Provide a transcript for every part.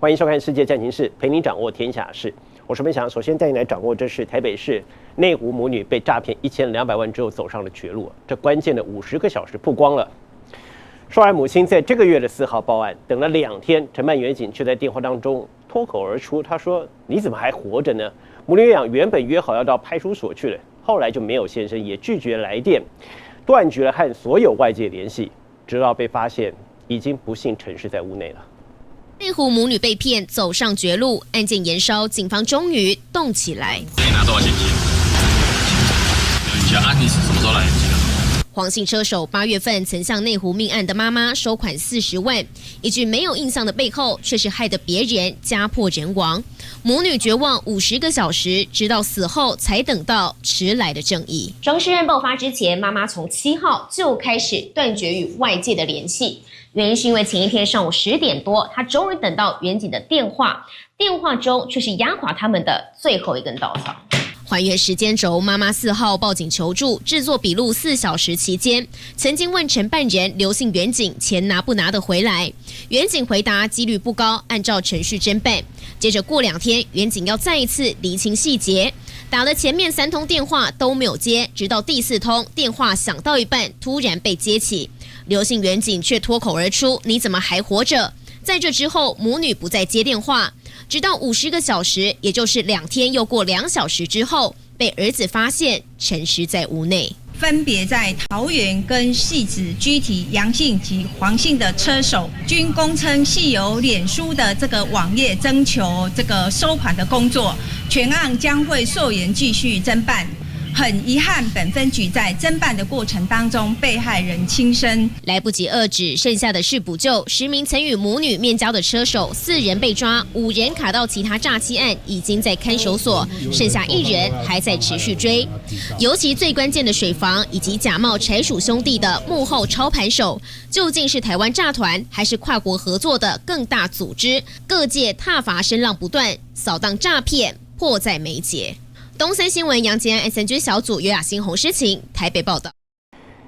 欢迎收看《世界战情室》，陪您掌握天下事。我是文祥，首先带你来掌握这是台北市内湖母女被诈骗1200万之后走上了绝路，这关键的50个小时曝光了。受害母亲在这个月的4号报案，等了2天，承办员警却在电话当中脱口而出，他说：“你怎么还活着呢？”母女俩原本约好要到派出所去了，后来就没有现身，也拒绝来电，断绝了和所有外界联系，直到被发现已经不幸沉尸在屋内了。内湖母女被骗走上绝路，案件延烧，警方终于动起来。可以拿多少现金？问一下，你是什么时候来得及的？黄姓车手8月份曾向内湖命案的妈妈收款40万，一句没有印象的背后，却是害得别人家破人亡。母女绝望50个小时，直到死后才等到迟来的正义。双尸案爆发之前，妈妈从7号就开始断绝与外界的联系。原因是因为前一天上午10点多，他终于等到员警的电话，电话中却是压垮他们的最后一根稻草。还原时间轴，妈妈4号报警求助，制作笔录4小时期间，曾经问承办人刘姓员警钱拿不拿得回来，员警回答几率不高，按照程序侦办。接着过2天，员警要再一次厘清细节，打了前面3通电话都没有接，直到第4通电话响到一半，突然被接起。刘姓员警却脱口而出：“你怎么还活着？”在这之后，母女不再接电话，直到50个小时，也就是2天又过2小时之后，被儿子发现沉尸在屋内。分别在桃园跟汐止居体阳性及黄姓的车手，均供称系由脸书的这个网页征求这个收款的工作，全案将会溯源继续侦办。很遗憾，本分局在侦办的过程当中，被害人轻生，来不及遏止，剩下的是补救。10名曾与母女面交的车手，4人被抓，5人卡到其他诈欺案，已经在看守所，剩下1人还在持续追。尤其最关键的水房以及假冒柴鼠兄弟的幕后操盘手，究竟是台湾诈团，还是跨国合作的更大组织？各界挞伐声浪不断，扫荡诈骗迫在眉睫。东森新闻杨杰安 SNG 小组尤雅欣、洪诗晴台北报道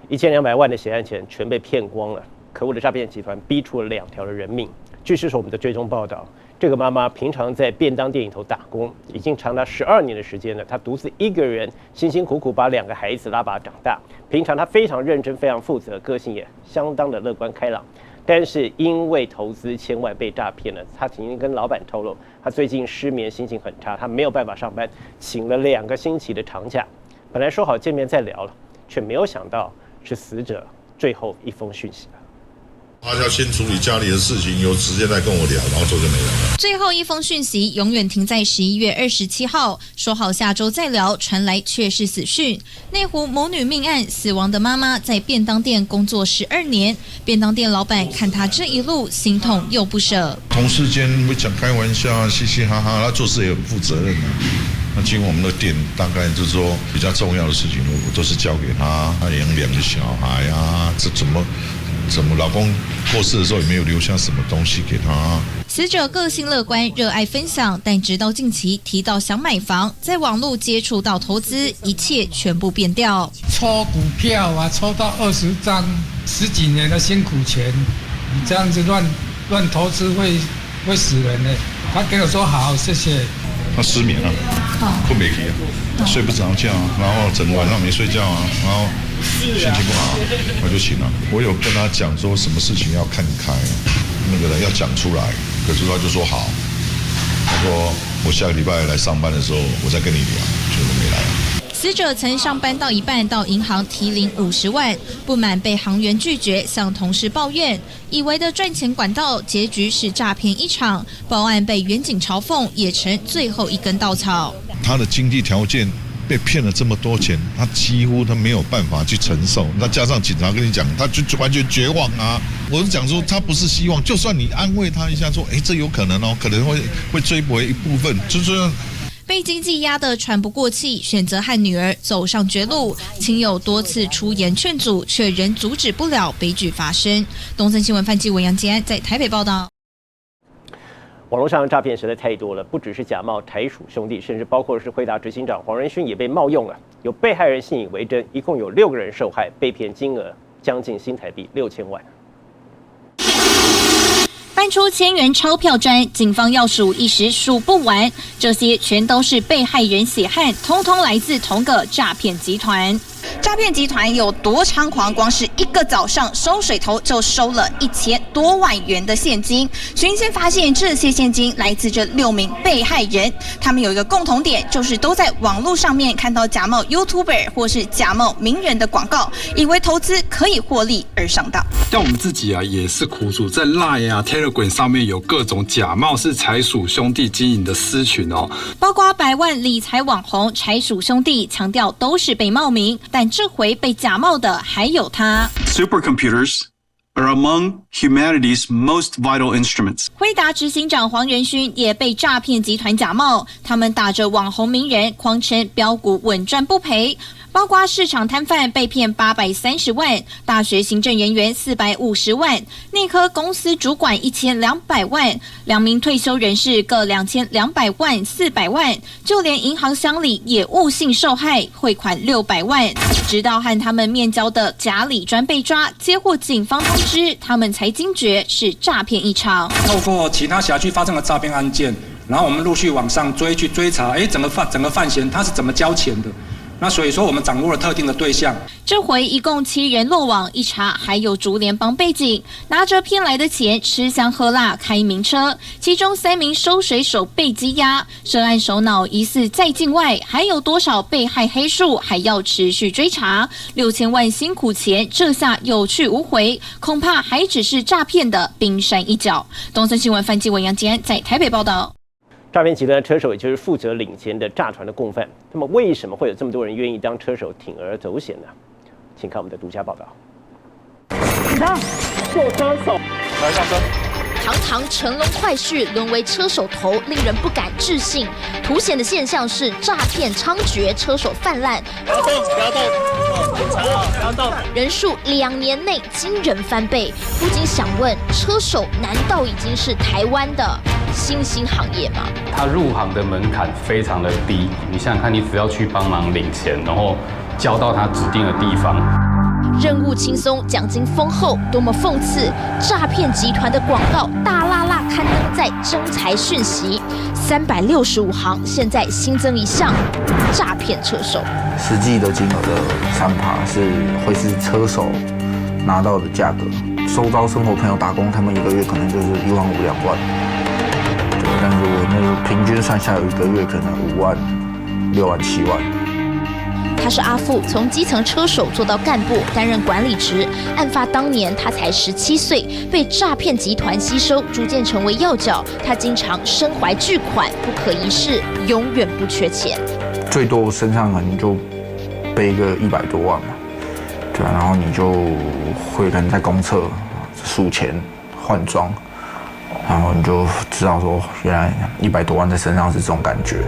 1200万的血案钱全被骗光了，可恶的诈骗集团逼出了2条的人命。据是我们的追踪报道，这个妈妈平常在便当店里头打工，已经长达12年的时间了。她独自一个人辛辛苦苦把2个孩子拉拔长大。平常她非常认真、非常负责，个性也相当的乐观开朗。但是因为投资千万被诈骗了，他曾经跟老板透露，他最近失眠，心情很差，他没有办法上班，请了2个星期的长假。本来说好见面再聊了，却没有想到是死者最后一封讯息了。他要先处理家里的事情，有时间来跟我聊，然后就没聊了。最后一封讯息永远停在11月27号，说好下周再聊，传来却是死讯。内湖母女命案，死亡的妈妈在便当店工作12年，便当店老板看她这一路，心痛又不舍。同事间会讲开玩笑，嘻嘻哈哈，他做事也很负责任啊。那进我们的店，大概就是说比较重要的事情，我都是交给他。他养2个小孩啊，这怎么老公过世的时候也没有留下什么东西给他。死者个性乐观，热爱分享，但直到近期提到想买房，在网络接触到投资，一切全部变掉。抽股票啊，抽到20张，10几年的辛苦钱，你这样子乱投资会死人的。他跟我说好，谢谢。他失眠了，困没起啊，睡不着觉啊，然后整个晚上没睡觉啊，然后心情不好，我就醒了。我有跟他讲说什么事情要看开，那个人要讲出来，可是他就说好。他说我下个礼拜来上班的时候，我再跟你聊，结果没来。死者曾上班到一半到银行提领50万，不满被行员拒绝，向同事抱怨，以为的赚钱管道，结局是诈骗一场。报案被远警嘲讽，也成最后一根稻草。他的经济条件被骗了这么多钱，他几乎没有办法去承受。那加上警察跟你讲，他就完全绝望啊！我是讲说，他不是希望，就算你安慰他一下，说，这有可能哦，可能会追回一部分，就这样。被经济压得喘不过气，选择和女儿走上绝路。亲友多次出言劝阻，却仍阻止不了悲剧发生。东森新闻范继文、杨杰安在台北报道。网络上的诈骗实在太多了，不只是假冒台鼠兄弟，甚至包括是辉达执行长黄仁勋也被冒用了。有被害人信以为真，一共有6个人受害，被骗金额将近新台币6000万。搬出1000元钞票砖，警方要数一时数不完，这些全都是被害人血汗，通通来自同个诈骗集团。诈骗集团有多猖狂？光是一个早上收水头就收了1000多万元的现金。寻先发现这些现金来自这6名被害人，他们有一个共同点，就是都在网络上面看到假冒 YouTuber 或是假冒名人的广告，以为投资可以获利而上当。像我们自己啊，也是苦主，在 Line 啊、Telegram 上面有各种假冒是财鼠兄弟经营的私群哦，包括100万理财网红财鼠兄弟，强调都是被冒名，但这回被假冒的还有他。Supercomputers are among humanity's most vital instruments. 辉达执行长黄仁勋也被诈骗集团假冒，他们打着网红名人，狂称标股稳赚不赔。包括市场摊贩被骗830万，大学行政人员450万，内科公司主管1200万，2名退休人士各2200万、400万，就连银行乡里也误信受害，汇款600万。直到和他们面交的假理专被抓，接获警方通知，他们才惊觉是诈骗一场。透过其他辖区发生的诈骗案件，然后我们陆续往上去追查，整个犯嫌他是怎么交钱的。那所以说，我们掌握了特定的对象。这回一共7人落网，一查还有竹联帮背景，拿着骗来的钱吃香喝辣开名车，其中3名收水手被羁押，涉案首脑疑似在境外，还有多少被害黑数还要持续追查。6000万辛苦钱，这下有去无回，恐怕还只是诈骗的冰山一角。东森新闻范继文、杨坚在台北报道。诈骗集团的车手，也就是负责领钱的诈团的共犯。那么，为什么会有这么多人愿意当车手铤而走险呢？请看我们的独家报道。做车手，来上车。堂堂成龙快婿沦为车手头，令人不敢置信。凸显的现象是诈骗猖獗，车手泛滥。不要动，不要动，不要动。人数2年内惊人翻倍，不禁想问：车手难道已经是台湾的新兴行业吗？他入行的门槛非常的低，你想想看，你只要去帮忙领钱，然后交到他指定的地方。任务轻松，奖金丰厚，多么讽刺！诈骗集团的广告大辣辣刊登在征才讯息，365行，现在新增一项诈骗车手。实际的金额的3%会是车手拿到的价格。周遭生活朋友打工，他们1个月可能就是1万5、2万。对，但是我那个平均算下来，1个月可能5万、6万、7万。他是阿富，从基层车手做到干部，担任管理职。案发当年，他才17岁，被诈骗集团吸收，逐渐成为要角。他经常身怀巨款，不可一世，永远不缺钱。最多身上可能就背个100多万嘛，对啊，然后你就会可能在公厕数钱换装，然后你就知道说，原来100多万在身上是这种感觉。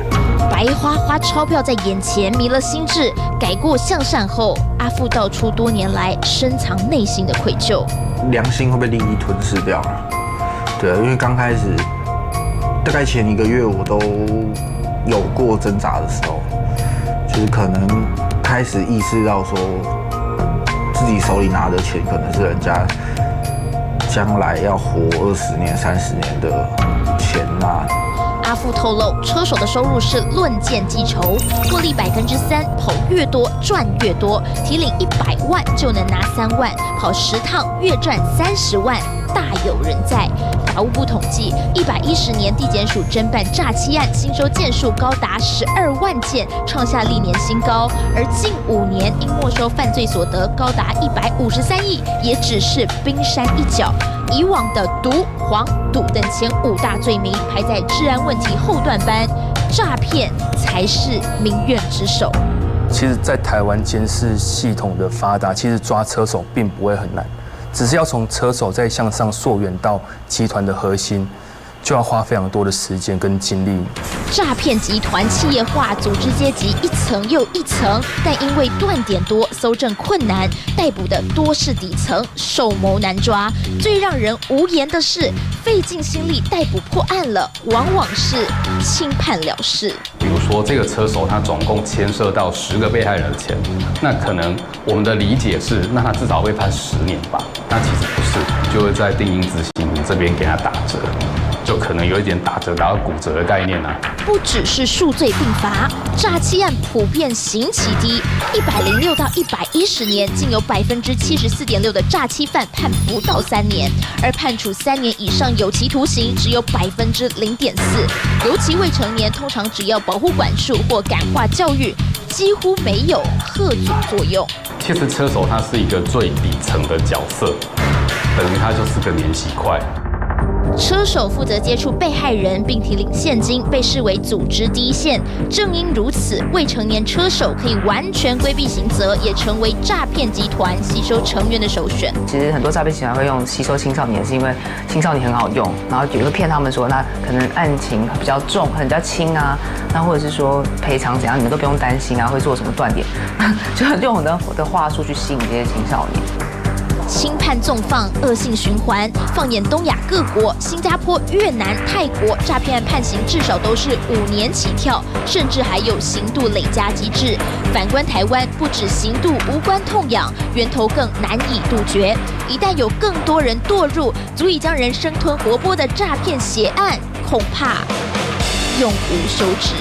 白花花钞票在眼前迷了心智，改过向善后，阿富道出多年来深藏内心的愧疚。良心会被利益吞噬掉了，对，因为刚开始大概前1个月我都有过挣扎的时候，就是可能开始意识到说，自己手里拿的钱可能是人家将来要活20年、30年的钱呐。阿富透露，车手的收入是论件计酬，获利3%，跑越多赚越多，提领100万就能拿3万，跑10趟月赚30万，大有人在。法务部统计，110年地检署侦办诈欺案，新收件数高达12万件，创下历年新高。而近5年因没收犯罪所得高达153亿，也只是冰山一角。以往的毒、黄、赌等前5大罪名排在治安问题后段班，诈骗才是民怨之首。其实，在台湾监视系统的发达，其实抓车手并不会很难，只是要从车手再向上溯源到集团的核心，就要花非常多的时间跟精力。诈骗集团企业化，组织阶级一层又一层，但因为断点多，搜证困难，逮捕的多是底层，首谋难抓。最让人无言的是，费尽心力逮捕破案了，往往是轻判了事。比如说，这个车手他总共牵涉到10个被害人的钱，那可能我们的理解是，那他至少会判10年吧？那其实不是。就会在定银执行这边给他打折，就可能有一点打折达到骨折的概念啊。不只是数罪并罚，诈欺案普遍刑期低，106到110年，竟有74.6%的诈欺犯判不到3年，而判处3年以上有期徒刑只有0.4%。尤其未成年，通常只要保护管束或感化教育，几乎没有吓阻作用。其实车手他是一个最底层的角色，等于他就是个免洗块。车手负责接触被害人并提领现金，被视为组织第一线。正因如此，未成年车手可以完全规避刑责，也成为诈骗集团吸收成员的首选。其实很多诈骗集团会用吸收青少年，是因为青少年很好用，然后也会骗他们说，那可能案情比较重，可能比较轻啊，那或者是说赔偿怎样，你们都不用担心啊，会做什么断点，就用很多的话术去吸引这些青少年。轻判纵放，恶性循环。放眼东亚各国，新加坡、越南、泰国，诈骗案判刑至少都是5年起跳，甚至还有刑度累加机制。反观台湾，不止刑度无关痛痒，源头更难以杜绝。一旦有更多人堕入足以将人生吞活剥的诈骗血案，恐怕永无休止。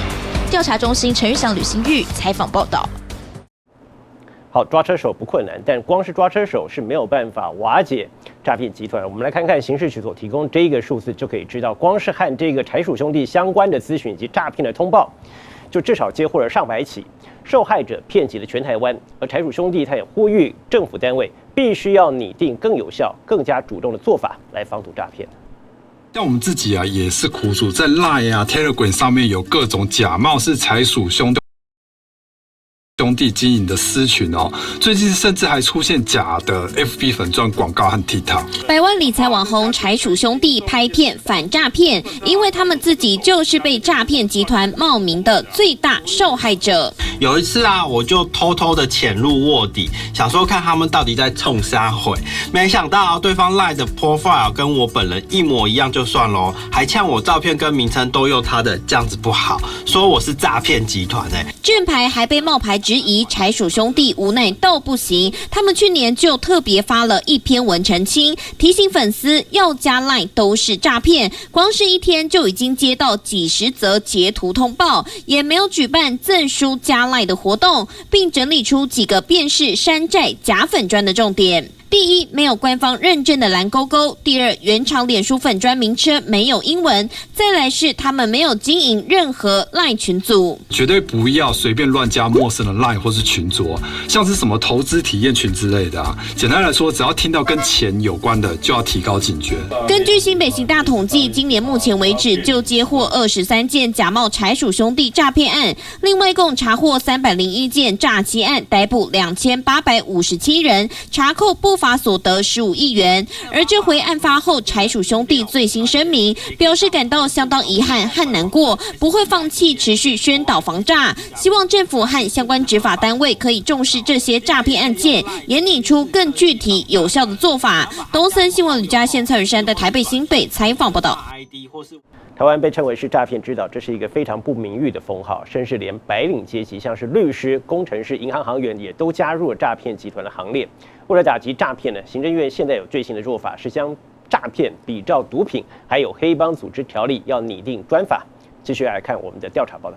调查中心陈玉祥、吕新玉采访报道。好，抓车手不困难，但光是抓车手是没有办法瓦解诈骗集团。我们来看看刑事局所提供这个数字，就可以知道，光是和这个柴鼠兄弟相关的咨询以及诈骗的通报，就至少接获了上百起，受害者遍及了全台湾。而柴鼠兄弟他也呼吁政府单位必须要拟定更有效、更加主动的做法来防堵诈骗。像我们自己啊，也是苦主，在 Line 啊、Telegram 上面有各种假冒是柴鼠兄弟经营的私群哦，最近甚至还出现假的 FB 粉专广告和 TikTok。百万理财网红柴鼠兄弟拍片反诈骗，因为他们自己就是被诈骗集团冒名的最大受害者。有一次啊，我就偷偷的潜入卧底，想说看他们到底在冲啥回，没想到对方 LINE 的 profile 跟我本人一模一样就算咯，还呛我照片跟名称都用他的，这样子不好，说我是诈骗集团正牌还被冒牌质疑，柴鼠兄弟无奈到不行，他们去年就特别发了一篇文澄清，提醒粉丝要加 LINE 都是诈骗，光是一天就已经接到几十则截图通报，也没有举办赠书加 LINE 的活动，并整理出几个辨识山寨假粉专的重点。第一，没有官方认证的蓝勾勾；第二，原厂脸书粉专名称没有英文；再来是他们没有经营任何 LINE 群组。绝对不要随便乱加陌生的 LINE 或是群组，像是什么投资体验群之类的啊。简单来说，只要听到跟钱有关的，就要提高警觉。根据新北刑大统计，今年目前为止就接获23件假冒柴鼠兄弟诈骗案，另外共查获301件诈欺案，逮捕2857人，查扣不法所得15亿元。而这回案发后，柴鼠兄弟最新声明，表示感到相当遗憾和难过，不会放弃持续宣导防诈，希望政府和相关执法单位可以重视这些诈骗案件，研拟出更具体有效的做法。东森新闻吕嘉宪、蔡宇山在台北新北采访报道。台湾被称为是诈骗之岛，这是一个非常不名誉的封号，甚至连白领阶级，像是律师、工程师、银行行员，也都加入了诈骗集团的行列。为了打击诈骗呢，行政院现在有最新的做法，是将诈骗比照毒品，还有黑帮组织条例，要拟定专法。继续来看我们的调查报道。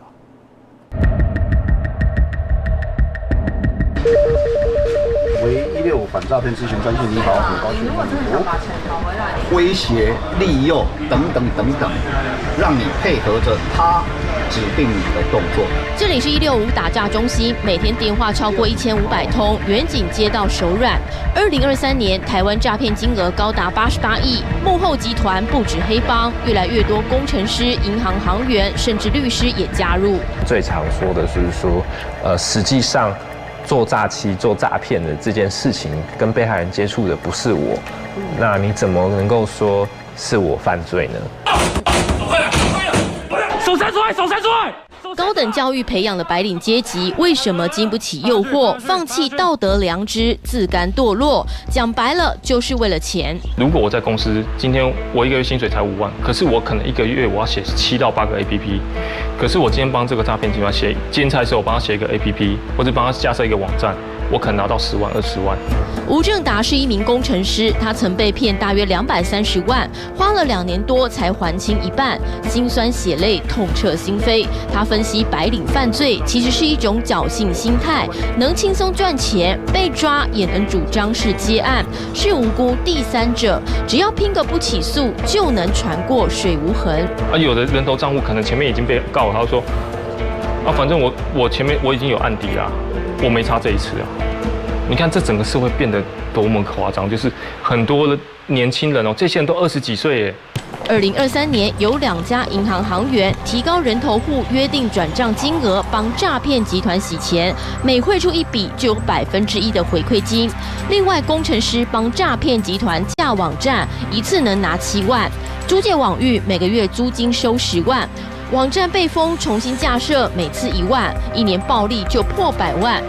为165反诈骗咨询专线，你好，很高兴威胁、利诱等等，让你配合着他指定你的动作。这里是165打诈中心，每天电话超过1500通，远景接到手软。2023年，台湾诈骗金额高达88亿，幕后集团不止黑帮，越来越多工程师、银行行员，甚至律师也加入。最常说的是说，实际上做诈欺、做诈骗的这件事情，跟被害人接触的不是我，那你怎么能够说是我犯罪呢？手伸出来，手伸出来！高等教育培养的白领阶级，为什么经不起诱惑，放弃道德良知，自甘堕落？讲白了，就是为了钱。如果我在公司，今天我一个月薪水才5万，可是我可能一个月我要写7到8个 APP， 可是我今天帮这个诈骗集团写兼差的时候，我帮他写一个 APP， 或者帮他架设一个网站，我可能拿到10万、20万。吴正达是一名工程师，他曾被骗大约230万，花了2年多才还清一半，心酸血泪，痛彻心扉。他分析白领犯罪其实是一种侥幸心态，能轻松赚钱，被抓也能主张是接案，是无辜第三者，只要拼个不起诉就能船过水无痕。有的人头账户可能前面已经被告了，他说反正我前面我已经有案底啦，我没差这一次啊。你看这整个社会变得多么夸张，就是很多的年轻人这些人都20几岁耶。2023年，有2家银行行员提高人头户约定转账金额，帮诈骗集团洗钱，每汇出一笔就有1%的回馈金。另外，工程师帮诈骗集团架网站，一次能拿7万；租借网域，每个月租金收10万。网站被封重新架设，每次1万，一年暴利就破100万。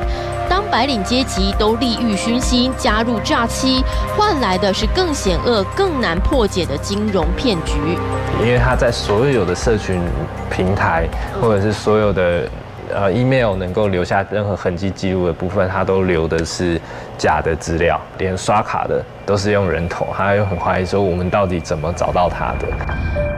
当白领阶级都利欲熏心加入诈欺，换来的是更险恶、更难破解的金融骗局。因为他在所有的社群平台，或者是所有的email 能够留下任何痕迹记录的部分，他都留的是假的资料，连刷卡的都是用人头，他又很怀疑说我们到底怎么找到他的。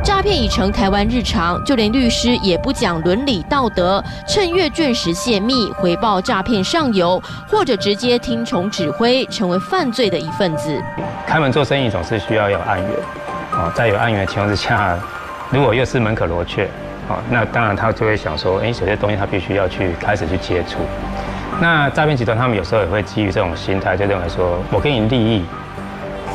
诈骗已成台湾日常，就连律师也不讲伦理道德，趁阅卷时泄密，回报诈骗上游，或者直接听从指挥，成为犯罪的一份子。开门做生意总是需要有案源，在有案源的情况之下，如果又是门可罗雀，那当然他就会想说，有些东西他必须要开始去接触。那诈骗集团他们有时候也会基于这种心态，就认为说我给你利益，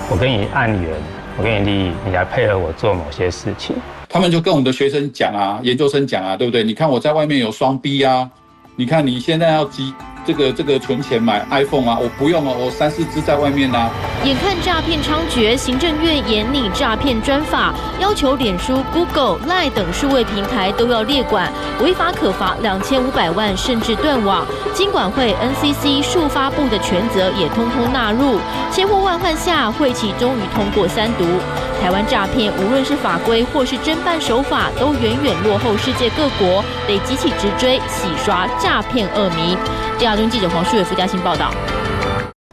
我给你案源。我给你利益，你来配合我做某些事情。他们就跟我们的学生讲啊，研究生讲啊，对不对？你看我在外面有双 B 啊，你看你现在要这个存钱买 iPhone 啊，我不用我3、4只在外面啊。眼看诈骗猖獗，行政院严拟诈骗专法，要求脸书、Google、Line 等数位平台都要列管，违法可罚2500万，甚至断网。金管会、NCC、数发部的权责也通通纳入。千呼万唤下，会期终于通过3读。台湾诈骗无论是法规或是侦办手法，都远远落后世界各国，得急起直追，洗刷诈骗恶名。第二军记者黄淑伟、傅嘉欣报道。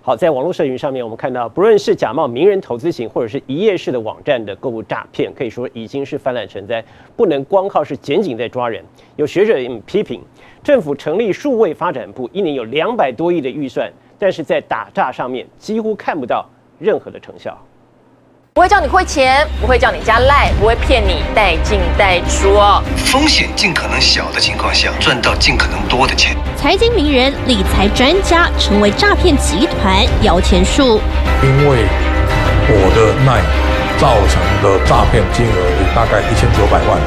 好，在网络社群上面，我们看到，不论是假冒名人投资型，或者是一页式的网站的购物诈骗，可以说已经是泛滥成灾，不能光靠是检警在抓人。有学者也批评，政府成立数位发展部，1年有200多亿的预算，但是在打诈上面几乎看不到任何的成效。不会叫你汇钱，不会叫你加赖，不会骗你带进带出哦。风险尽可能小的情况下，赚到尽可能多的钱。财经名人、理财专家成为诈骗集团摇钱树。因为我的赖造成的诈骗金额也大概1900万，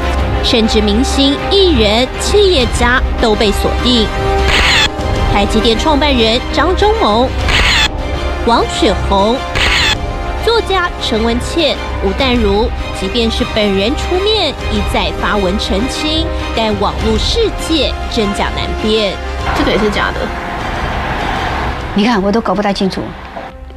甚至明星、艺人、企业家都被锁定。台积电创办人张忠谋、王雪红。作家陈文茜、吴淡如，即便是本人出面一再发文澄清，但网络世界真假难辨。这个也是假的，你看我都搞不太清楚，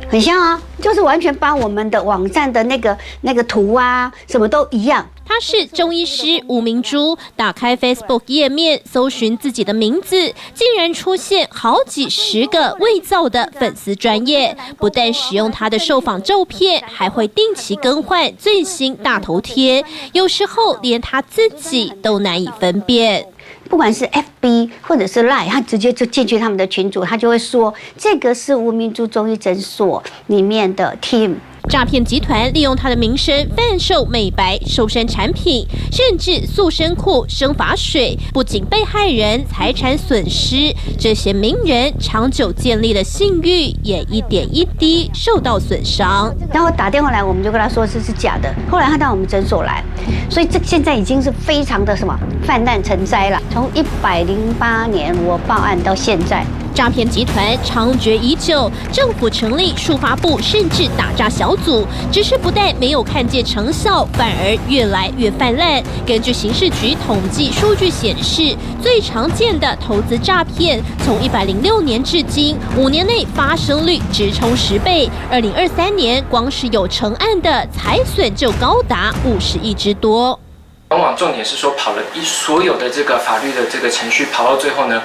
很像啊，就是完全把我们的网站的那个图啊，什么都一样。她是中医师吴明珠，打开 Facebook 页面搜寻自己的名字，竟然出现好几10个伪造的粉丝专页。不但使用她的受访照片，还会定期更换最新大头贴，有时候连她自己都难以分辨。不管是 FB 或者是 Line， 他直接就进去他们的群组，他就会说这个是吴明珠中医诊所里面的 team。诈骗集团利用他的名声贩售美白、瘦身产品，甚至塑身裤、生发水，不仅被害人财产损失，这些名人长久建立的信誉也一点一滴受到损伤。然后打电话来，我们就跟他说这是假的。后来他到我们诊所来，所以这现在已经是非常的泛滥成灾了。从108年我报案到现在。诈骗集团猖獗已久，政府成立数发部，甚至打诈小组，只是不但没有看见成效，反而越来越泛滥。根据刑事局统计数据显示，最常见的投资诈骗，从106年至今5年内发生率直冲10倍。2023年，光是有成案的财损就高达50亿之多。往往重点是说，跑了所有的这个法律的这个程序，跑到最后呢，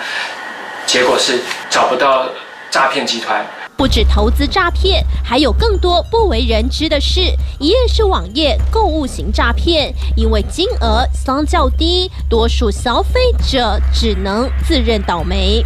结果是找不到诈骗集团。不止投资诈骗，还有更多不为人知的事。一页式网页购物型诈骗，因为金额相较低，多数消费者只能自认倒霉。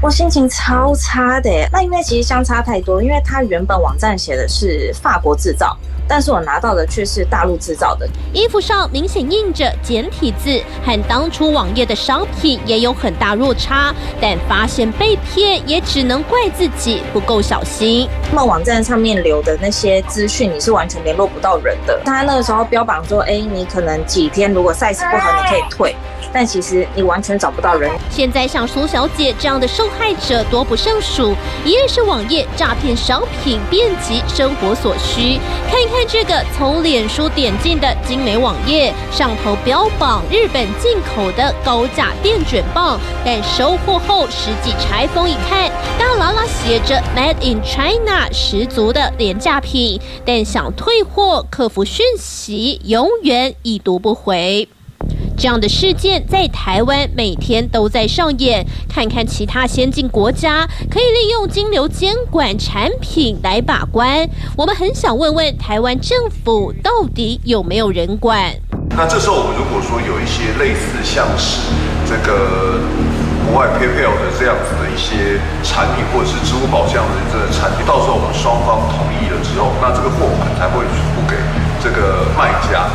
我心情超差的耶，那因为其实相差太多，因为它原本网站写的是法国制造，但是我拿到的却是大陆制造的。衣服上明显印着简体字，和当初网页的商品也有很大落差，但发现被骗也只能怪自己不够小心。他们网站上面留的那些资讯，你是完全联络不到人的。他那个时候标榜说，你可能几天如果 size 不合你可以退，但其实你完全找不到人。现在像苏小姐这样的受害者多不胜数，一页式网页诈骗商品遍及生活所需。看一看这个从脸书点进的精美网页，上头标榜日本进口的高价电卷棒，但收货后实际拆封一看，大喇喇写着 Made in China， 十足的廉价品。但想退货，客服讯息永远已读不回。这样的事件在台湾每天都在上演，看看其他先进国家可以利用金流监管产品来把关。我们很想问问台湾政府到底有没有人管？那这时候我们如果说有一些类似像是这个国外 PayPal 的这样子的一些产品，或者是支付宝这样的这个产品，到时候我们双方同意了之后，那这个货款才会付给这个卖家。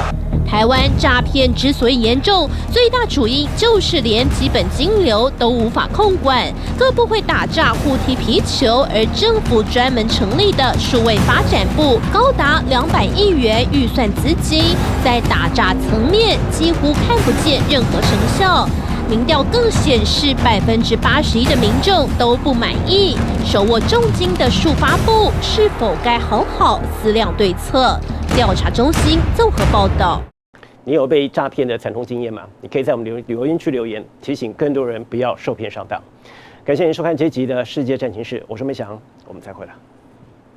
台湾诈骗之所以严重，最大主因就是连基本金流都无法控管，各部会打诈互踢皮球，而政府专门成立的数位发展部，高达200亿元预算资金，在打诈层面几乎看不见任何成效。民调更显示，81%的民众都不满意。手握重金的数发部是否该好好思量对策？调查中心综合报道。你有被诈骗的惨痛经验吗？你可以在我们留言区留言，提醒更多人不要受骗上当。感谢您收看这一集的世界战情室，我是梅翔，我们再会了。